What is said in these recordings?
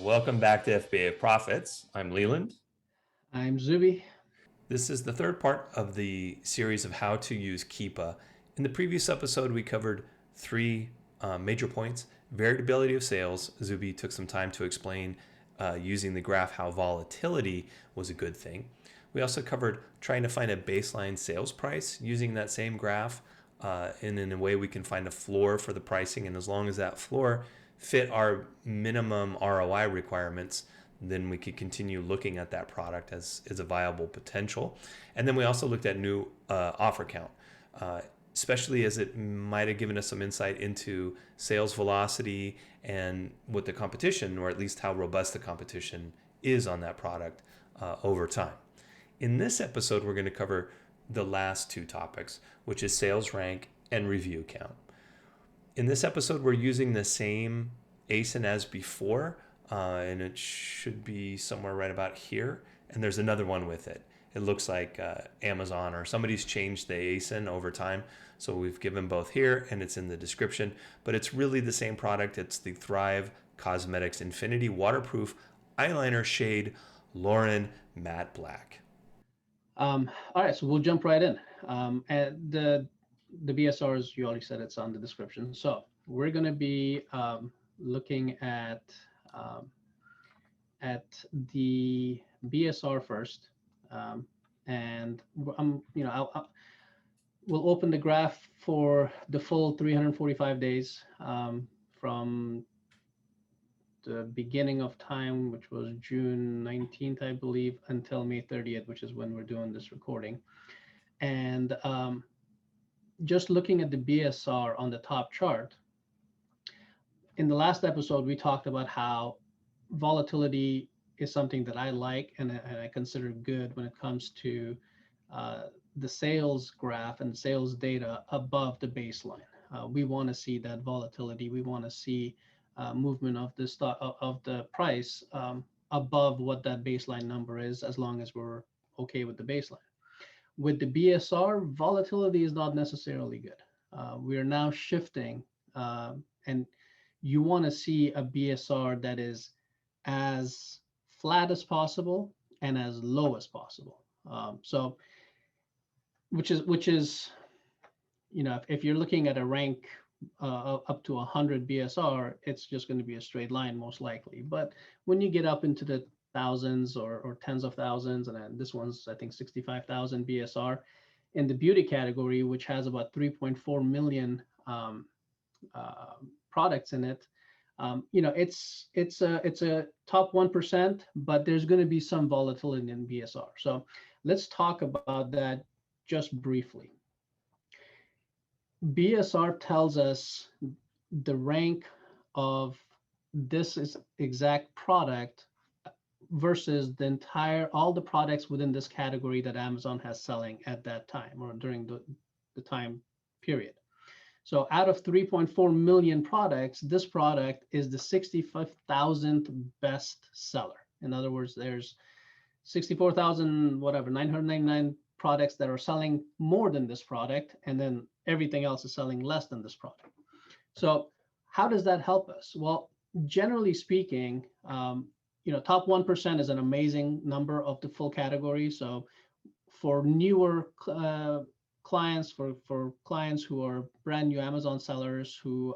Welcome back to FBA Profits. I'm Leland. I'm Zubi. This is the third part of the series of how to use Keepa. In the previous episode, we covered three major points. Variability of sales. Zubi took some time to explain using the graph how volatility was a good thing. We also covered trying to find a baseline sales price using that same graph. And in a way we can find a floor for the pricing, and as long as that floor fit our minimum ROI requirements, then we could continue looking at that product as a viable potential. And then we also looked at new offer count, especially as it might have given us some insight into sales velocity and what the competition, or at least how robust the competition is on that product over time. In this episode, we're going to cover the last two topics, which is sales rank and review count. In this episode, we're using the same ASIN as before, and it should be somewhere right about here. And there's another one with it. It looks like Amazon or somebody's changed the ASIN over time. So we've given both here, and it's in the description. But it's really the same product. It's the Thrive Causemetics Infinity Waterproof Eyeliner Shade Lauren Matte Black. All right, so we'll jump right in. And the BSRs, you already said it's on the description. So we're going to be looking at the BSR first, and we'll open the graph for the full 345 days from the beginning of time, which was June 19th, I believe, until May 30th, which is when we're doing this recording. And just looking at the BSR on the top chart, in the last episode, we talked about how volatility is something that I like and I consider good when it comes to the sales graph and sales data above the baseline. We want to see that volatility. We want to see movement of the of the price above what that baseline number is, as long as we're okay with the baseline. With the BSR, volatility is not necessarily good. We are now shifting, and you want to see a BSR that is as flat as possible and as low as possible. So, which is, if you're looking at a rank up to 100 BSR, it's just going to be a straight line most likely. But when you get up into the thousands or tens of thousands, and then this one's, I think, 65,000 BSR in the beauty category, which has about 3.4 million products in it, it's a top 1%, but there's going to be some volatility in BSR. So let's talk about that just briefly. BSR tells us the rank of this exact product versus all the products within this category that Amazon has selling at that time or during the time period. So out of 3.4 million products, this product is the 65,000th best seller. In other words, there's 64,999 products that are selling more than this product, and then everything else is selling less than this product. So how does that help us? Well, generally speaking, top 1% is an amazing number of the full category. So for newer clients, for clients who are brand new Amazon sellers who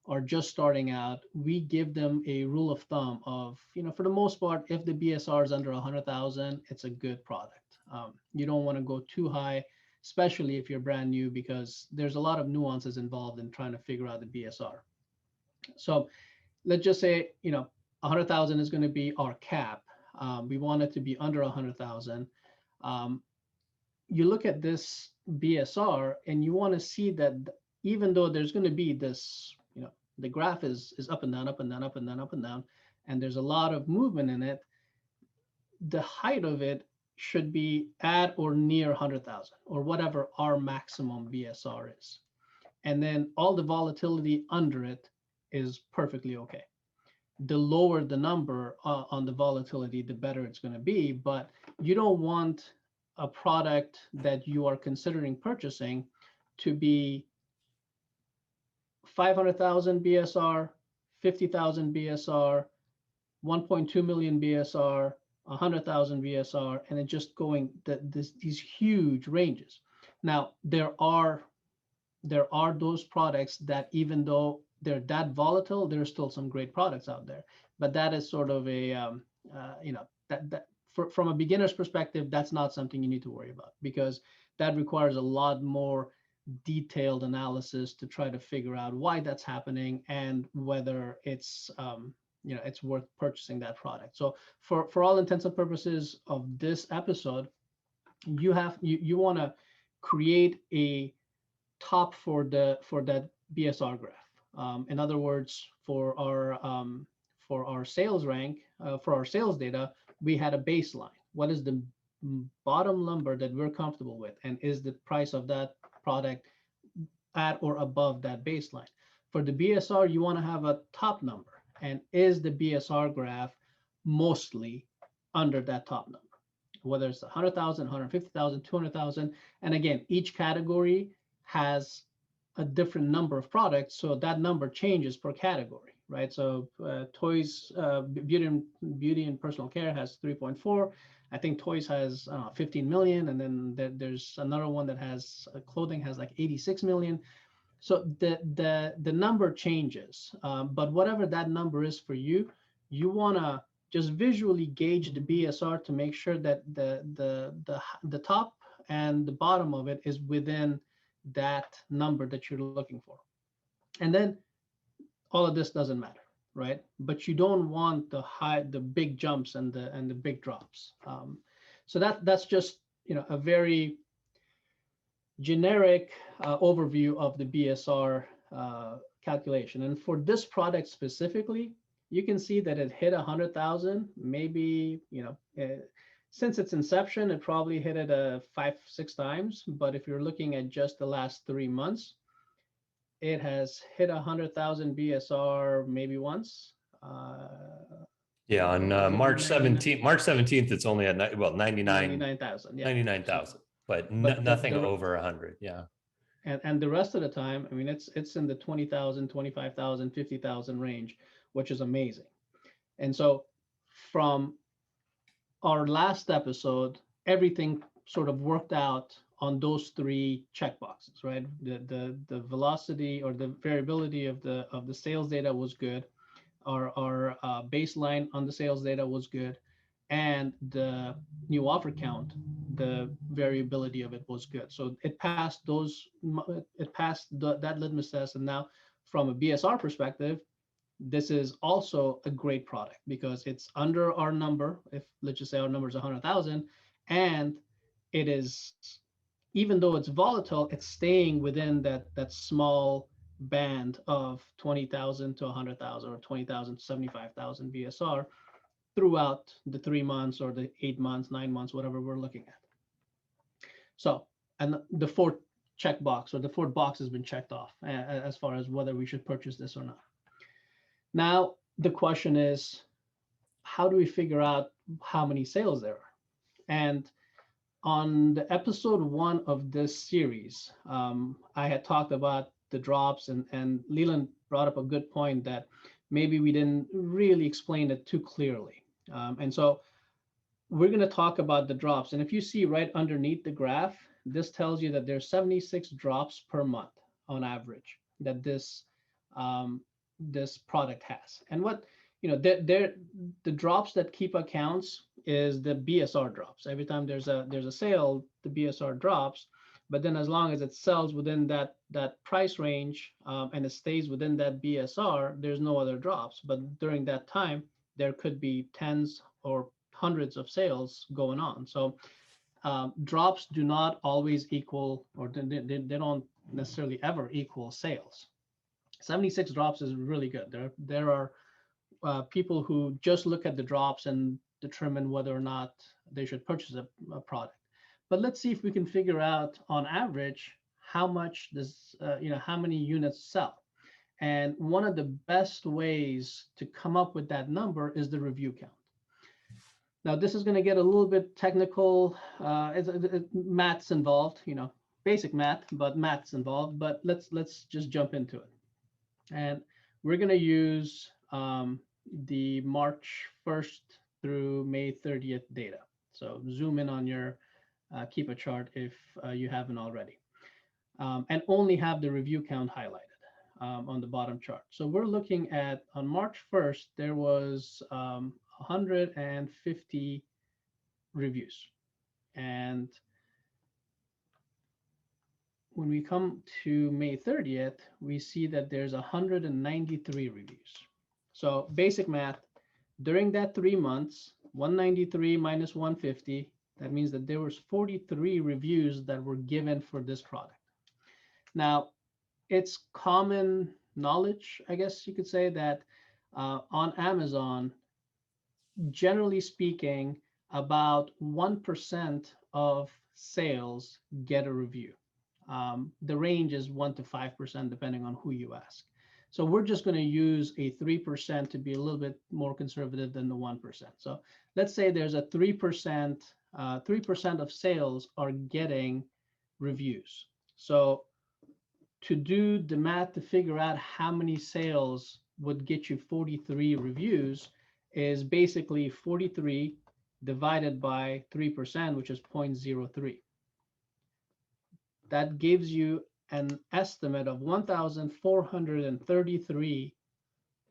are just starting out, we give them a rule of thumb of, for the most part, if the BSR is under 100,000, it's a good product. You don't want to go too high, especially if you're brand new, because there's a lot of nuances involved in trying to figure out the BSR. So let's just say, 100,000 is going to be our cap. We want it to be under 100,000. You look at this BSR and you want to see that even though there's going to be this, the graph is up and down, up and down, up and down, up and down, and there's a lot of movement in it, the height of it should be at or near 100,000 or whatever our maximum BSR is. And then all the volatility under it is perfectly okay. The lower the number on the volatility, the better it's going to be. But you don't want a product that you are considering purchasing to be 500,000 BSR, 50,000 BSR, 1.2 million BSR, 100,000 BSR, and it just going these huge ranges. Now there are those products that, even though they're that volatile, there's still some great products out there. But that is sort of a that from a beginner's perspective, that's not something you need to worry about, because that requires a lot more detailed analysis to try to figure out why that's happening and whether it's it's worth purchasing that product. So for all intents and purposes of this episode, you want to create a top for that BSR graph. In other words, for our sales rank, for our sales data, we had a baseline. What is the bottom number that we're comfortable with, and is the price of that product at or above that baseline? For the BSR, you want to have a top number, and is the BSR graph mostly under that top number, whether it's 100,000, 150,000, 200,000. And again, each category has a different number of products, so that number changes per category, right? So toys, beauty and personal care has 3.4. I think toys has 15 million, and then there's another one that has clothing has like 86 million. So the number changes, but whatever that number is for you, you want to just visually gauge the BSR to make sure that the top and the bottom of it is within that number that you're looking for. And then all of this doesn't matter, right? But you don't want the big jumps and the big drops. So that's just a very generic overview of the BSR calculation. And for this product specifically, you can see that it hit 100,000. Maybe since its inception, it probably hit it 5-6 times. But if you're looking at just the last 3 months, it has hit 100,000 BSR maybe once. Yeah, on March 17th, it's only at 99,000. Yeah, 99,000, but nothing over 100. Yeah. And the rest of the time, I mean, it's in the 20,000, 25,000, 50,000 range, which is amazing. And so from our last episode, everything sort of worked out on those 3 checkboxes, right? The velocity or the variability of the sales data was good. Our baseline on the sales data was good, and the new offer count, the variability of it was good. So it passed that litmus test. And now from a BSR perspective, this is also a great product because it's under our number. If let's just say our number is 100,000, and it is, even though it's volatile, it's staying within that small band of 20,000 to 100,000 or 20,000 to 75,000 BSR throughout the 3 months or the 8 months, 9 months, whatever we're looking at. So, and the 4th checkbox or the 4th box has been checked off as far as whether we should purchase this or not. Now, the question is, how do we figure out how many sales there are? And on the episode 1 of this series, I had talked about the drops, and Leland brought up a good point that maybe we didn't really explain it too clearly. And so we're going to talk about the drops. And if you see right underneath the graph, this tells you that there's 76 drops per month on average that this product has. And what the drops that Keepa counts is the BSR drops. Every time there's a sale, the BSR drops. But then as long as it sells within that price range and it stays within that BSR, there's no other drops. But during that time, there could be tens or hundreds of sales going on. So drops do not always equal, or they don't necessarily ever equal sales. 76 drops is really good. There are people who just look at the drops and determine whether or not they should purchase a product. But let's see if we can figure out on average how much this, how many units sell. And one of the best ways to come up with that number is the review count. Now, this is going to get a little bit technical. Math's involved, basic math, but math's involved. But let's just jump into it. And we're going to use, the March 1st through May 30th data. So zoom in on your Keepa chart if you haven't already, and only have the review count highlighted on the bottom chart. So we're looking at, on March 1st, there was 150 reviews. And when we come to May 30th, we see that there's 193 reviews. So basic math, during that 3 months, 193 minus 150, that means that there was 43 reviews that were given for this product. Now, it's common knowledge, I guess you could say, that on Amazon, generally speaking, about 1% of sales get a review. The range is 1 to 5%, depending on who you ask. So we're just going to use a 3% to be a little bit more conservative than the 1%. So let's say there's a 3%, 3% of sales are getting reviews. So to do the math to figure out how many sales would get you 43 reviews is basically 43 divided by 3%, which is 0.03. That gives you an estimate of 1,433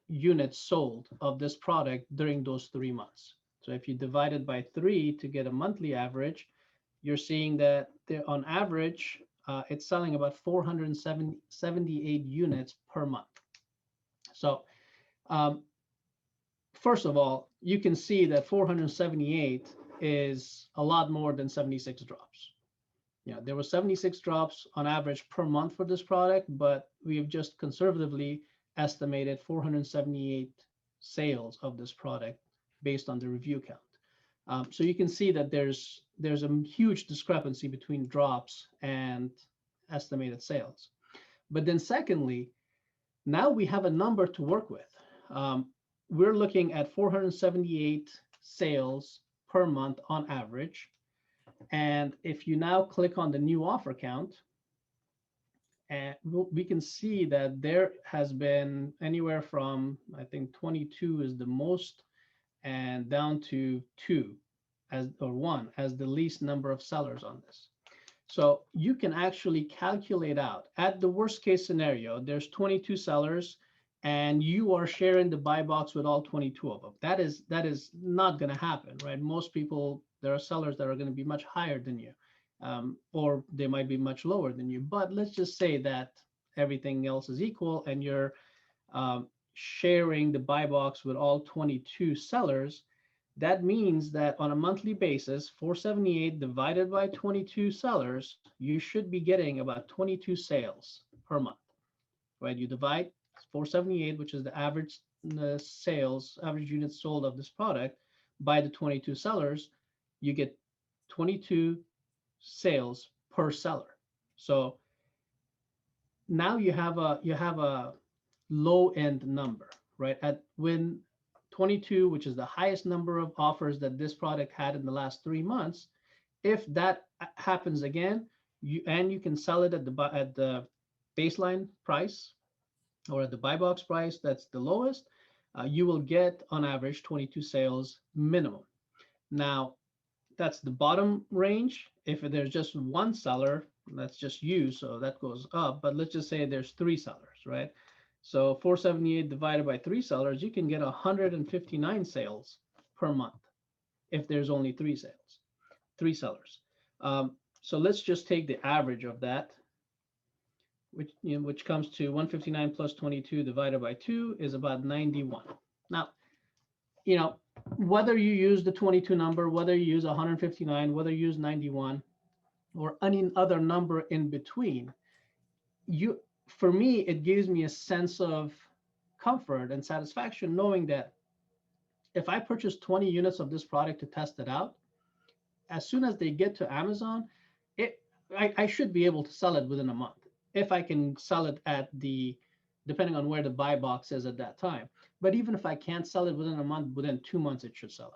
units sold of this product during those 3 months. So if you divide it by 3 to get a monthly average, you're seeing that on average, it's selling about 478 units per month. So first of all, you can see that 478 is a lot more than 76 drops. Yeah, there were 76 drops on average per month for this product, but we've just conservatively estimated 478 sales of this product based on the review count. So you can see that there's a huge discrepancy between drops and estimated sales. But then secondly, now we have a number to work with. We're looking at 478 sales per month on average. And if you now click on the new offer count, and we can see that there has been anywhere from, I think 22 is the most, and down to 2 or 1 as the least number of sellers on this. So you can actually calculate out, at the worst case scenario, there's 22 sellers and you are sharing the buy box with all 22 of them. That is not going to happen, right? Most people, there are sellers that are going to be much higher than you, or they might be much lower than you. But let's just say that everything else is equal and you're sharing the buy box with all 22 sellers. That means that on a monthly basis, 478 divided by 22 sellers, you should be getting about 22 sales per month, right? You divide 478, which is the average sales, average units sold of this product, by the 22 sellers, you get 22 sales per seller. So now you have a low end number, right? At when 22, which is the highest number of offers that this product had in the last 3 months, if that happens again, you can sell it at the baseline price or at the buy box price that's the lowest, you will get on average 22 sales minimum. Now, that's the bottom range. If there's just one seller, that's just you, so that goes up. But let's just say there's 3 sellers, right? So 478 divided by 3 sellers, you can get 159 sales per month if there's only 3 sellers. So let's just take the average of that, which comes to 159 plus 22 divided by 2 is about 91. Now, whether you use the 22 number, whether you use 159, whether you use 91, or any other number in between, for me, it gives me a sense of comfort and satisfaction knowing that if I purchase 20 units of this product to test it out, as soon as they get to Amazon, I should be able to sell it within a month. If I can sell it depending on where the buy box is at that time. But even if I can't sell it within a month, within 2 months, it should sell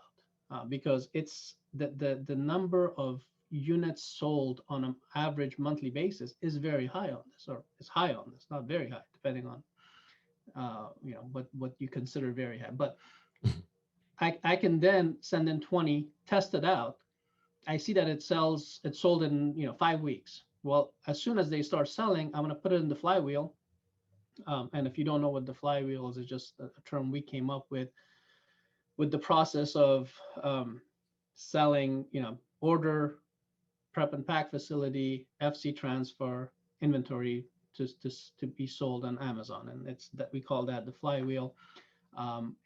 out because it's the number of units sold on an average monthly basis is very high on this, or is high on this, not very high, depending on what you consider very high. But I can then send in 20, test it out. I see that it's sold in 5 weeks. Well, as soon as they start selling, I'm going to put it in the flywheel. And if you don't know what the flywheel is, it's just a term we came up with the process of selling, order, prep and pack facility, FC transfer, inventory to be sold on Amazon. And it's that we call that the flywheel.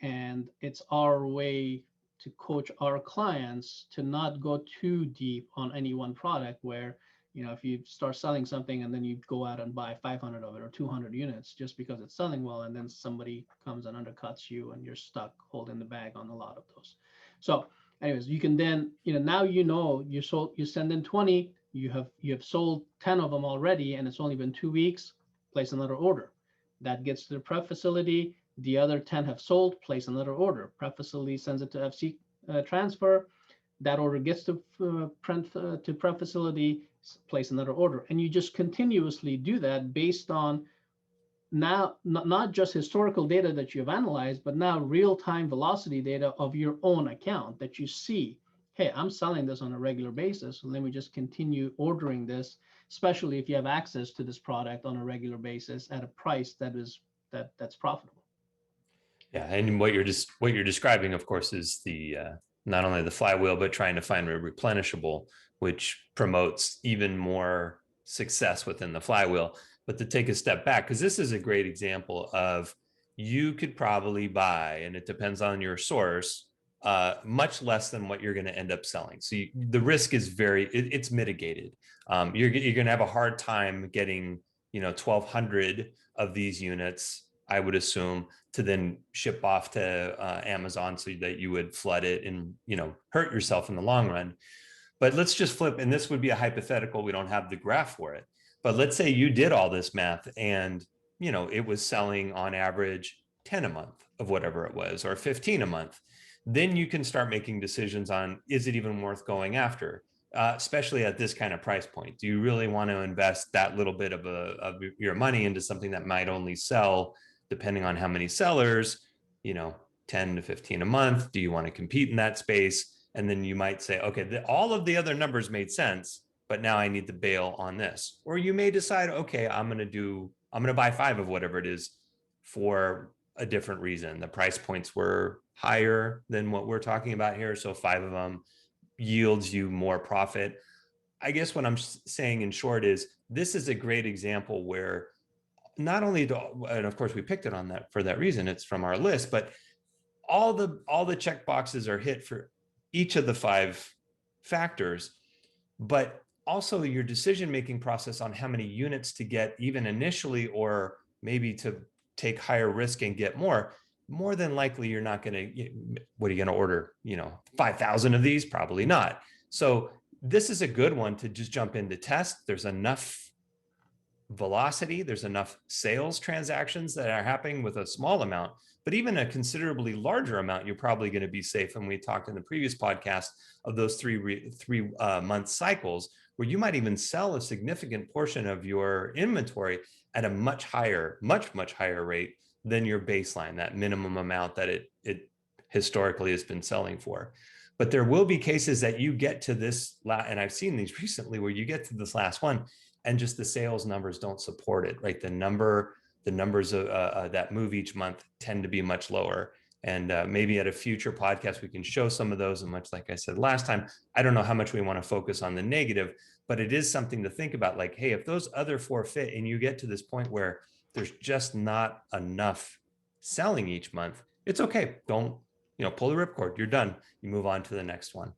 And it's our way to coach our clients to not go too deep on any one product where, if you start selling something and then you go out and buy 500 of it or 200 units just because it's selling well, and then somebody comes and undercuts you and you're stuck holding the bag on a lot of those. So anyways, you can then, now you send in 20, you have sold 10 of them already, and it's only been 2 weeks, place another order. That gets to the prep facility. The other 10 have sold, place another order. Prep facility sends it to FC transfer. That order gets to prep facility, place another order. And you just continuously do that based on now not just historical data that you've analyzed, but now real-time velocity data of your own account that you see, hey, I'm selling this on a regular basis, so let me just continue ordering this, especially if you have access to this product on a regular basis at a price that's profitable. Yeah, and what you're describing, of course, is the not only the flywheel, but trying to find a replenishable, which promotes even more success within the flywheel. But to take a step back, because this is a great example of you could probably buy, and it depends on your source, much less than what you're going to end up selling. So the risk is it's mitigated. You're going to have a hard time getting 1,200 of these units, I would assume, to then ship off to Amazon so that you would flood it and hurt yourself in the long run. But let's just flip, and this would be a hypothetical. We don't have the graph for it, but let's say you did all this math and it was selling on average 10 a month of whatever it was, or 15 a month. Then you can start making decisions on, is it even worth going after? Especially at this kind of price point. Do you really want to invest that little bit of your money into something that might only sell, depending on how many sellers, 10 to 15 a month? Do you want to compete in that space? And then you might say, okay, all of the other numbers made sense, but now I need to bail on this. Or you may decide, okay, I'm going to buy 5 of whatever it is for a different reason. The price points were higher than what we're talking about here, so 5 of them yields you more profit. I guess what I'm saying in short is this is a great example where not only and of course we picked it on that for that reason, it's from our list, but all the check boxes are hit for each of the 5 factors, but also your decision-making process on how many units to get even initially, or maybe to take higher risk and get more than likely you're not going to, what are you going to order? 5,000 of these? Probably not. So this is a good one to just jump in to test. There's enough velocity, there's enough sales transactions that are happening with a small amount, but even a considerably larger amount, you're probably going to be safe. And we talked in the previous podcast of those three month cycles where you might even sell a significant portion of your inventory at a much higher rate than your baseline, that minimum amount that it historically has been selling for. But there will be cases that you get to this, and I've seen these recently, where you get to this last one and just the sales numbers don't support it, right? The numbers of that move each month tend to be much lower. And maybe at a future podcast, we can show some of those. And much like I said last time, I don't know how much we want to focus on the negative, but it is something to think about. Like, hey, if those other 4 fit and you get to this point where there's just not enough selling each month, it's okay. Don't, pull the ripcord. You're done. You move on to the next one.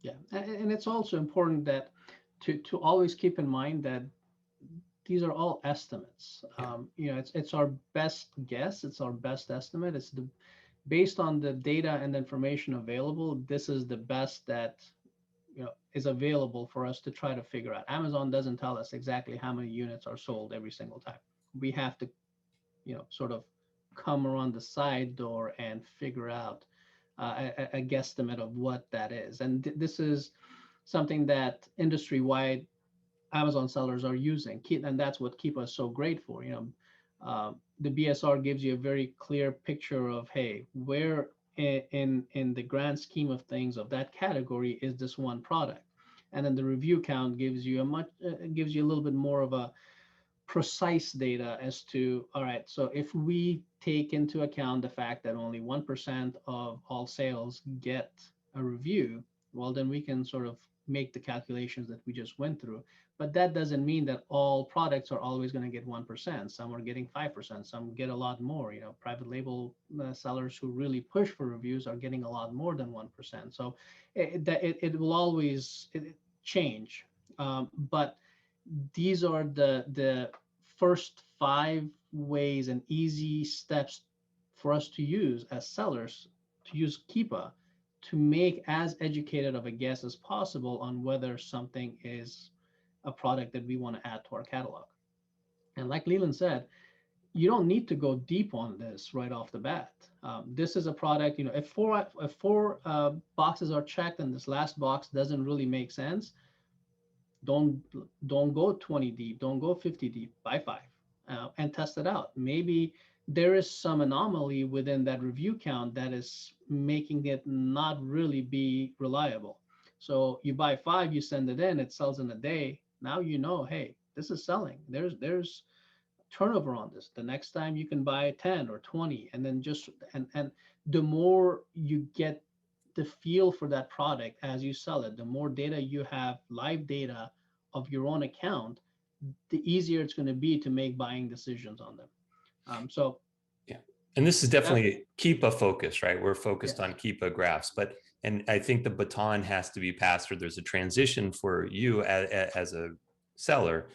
Yeah. And it's also important that to always keep in mind that these are all estimates. Yeah. It's our best guess. It's our best estimate. It's based on the data and the information available. This is the best that is available for us to try to figure out. Amazon doesn't tell us exactly how many units are sold every single time. We have to, sort of come around the side door and figure out a guesstimate of what that is. And this is something that industry-wide Amazon sellers are using, and that's what Keepa is so great for. The BSR gives you a very clear picture of, hey, where in the grand scheme of things of that category is this one product, and then the review count gives you gives you a little bit more of a precise data as to, all right, so if we take into account the fact that only 1% of all sales get a review, well, then we can sort of make the calculations that we just went through. But that doesn't mean that all products are always going to get 1%. Some are getting 5%, some get a lot more. You know, private label sellers who really push for reviews are getting a lot more than 1%. So it will always change. But these are the first 5 ways and easy steps for us to use as sellers to use Keepa to make as educated of a guess as possible on whether something is a product that we want to add to our catalog. And like Leland said, you don't need to go deep on this right off the bat. This is a product, you know, if four boxes are checked and this last box doesn't really make sense, don't go 20 deep, don't go 50 deep, buy 5 and test it out. Maybe there is some anomaly within that review count that is making it not really be reliable. So you buy 5, you send it in, it sells in a day. Now you know, hey, this is selling. There's turnover on this. The next time you can buy 10 or 20, and then just and the more you get the feel for that product as you sell it, the more data you have, live data of your own account, the easier it's going to be to make buying decisions on them. So yeah, and this is definitely Keepa focus, right? We're focused on Keepa graphs, and I think the baton has to be passed, or there's a transition for you as a seller.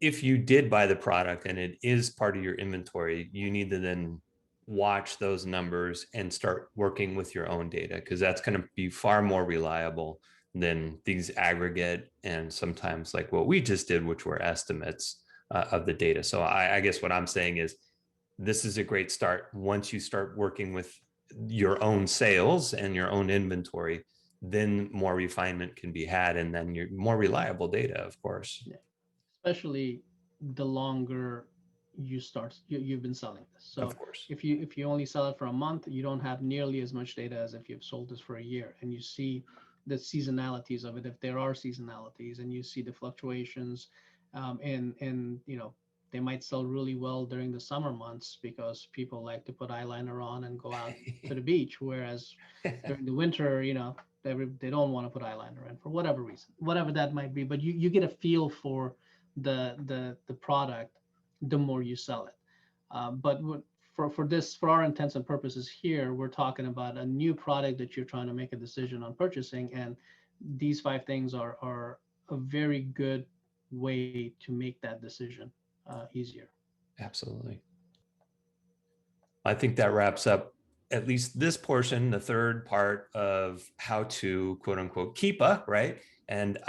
If you did buy the product and it is part of your inventory, you need to then watch those numbers and start working with your own data, because that's going to be far more reliable than these aggregate and sometimes like what we just did, which were estimates of the data. So I guess what I'm saying is this is a great start. Once you start working with your own sales and your own inventory, then more refinement can be had, and then you're more reliable data, of course. Yeah. Especially the longer you've been selling this. So of course, if you only sell it for a month, you don't have nearly as much data as if you've sold this for a year, and you see the seasonalities of it, if there are seasonalities, and you see the fluctuations, and you know, they might sell really well during the summer months because people like to put eyeliner on and go out to the beach, whereas during the winter, you know, they don't want to put eyeliner in for whatever reason, whatever that might be. But you get a feel for the product the more you sell it. But for our intents and purposes here, we're talking about a new product that you're trying to make a decision on purchasing, and these 5 things are a very good way to make that decision easier. Absolutely. I think that wraps up at least this portion, the third part of how to quote unquote Keepa, right? And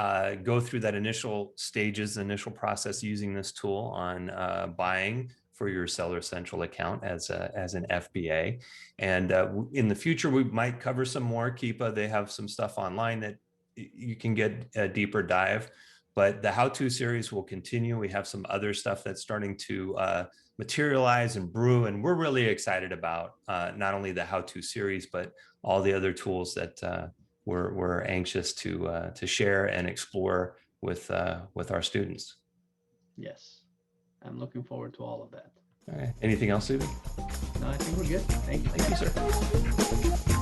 go through that initial stages, initial process using this tool on buying for your Seller Central account as an FBA. And in the future, we might cover some more Keepa. They have some stuff online that you can get a deeper dive, but the how-to series will continue. We have some other stuff that's starting to materialize and brew, and we're really excited about not only the how-to series, but all the other tools that we're anxious to share and explore with our students. Yes, I'm looking forward to all of that. All right. Anything else, Zubi? No, I think we're good. Thank you. Thank you, sir.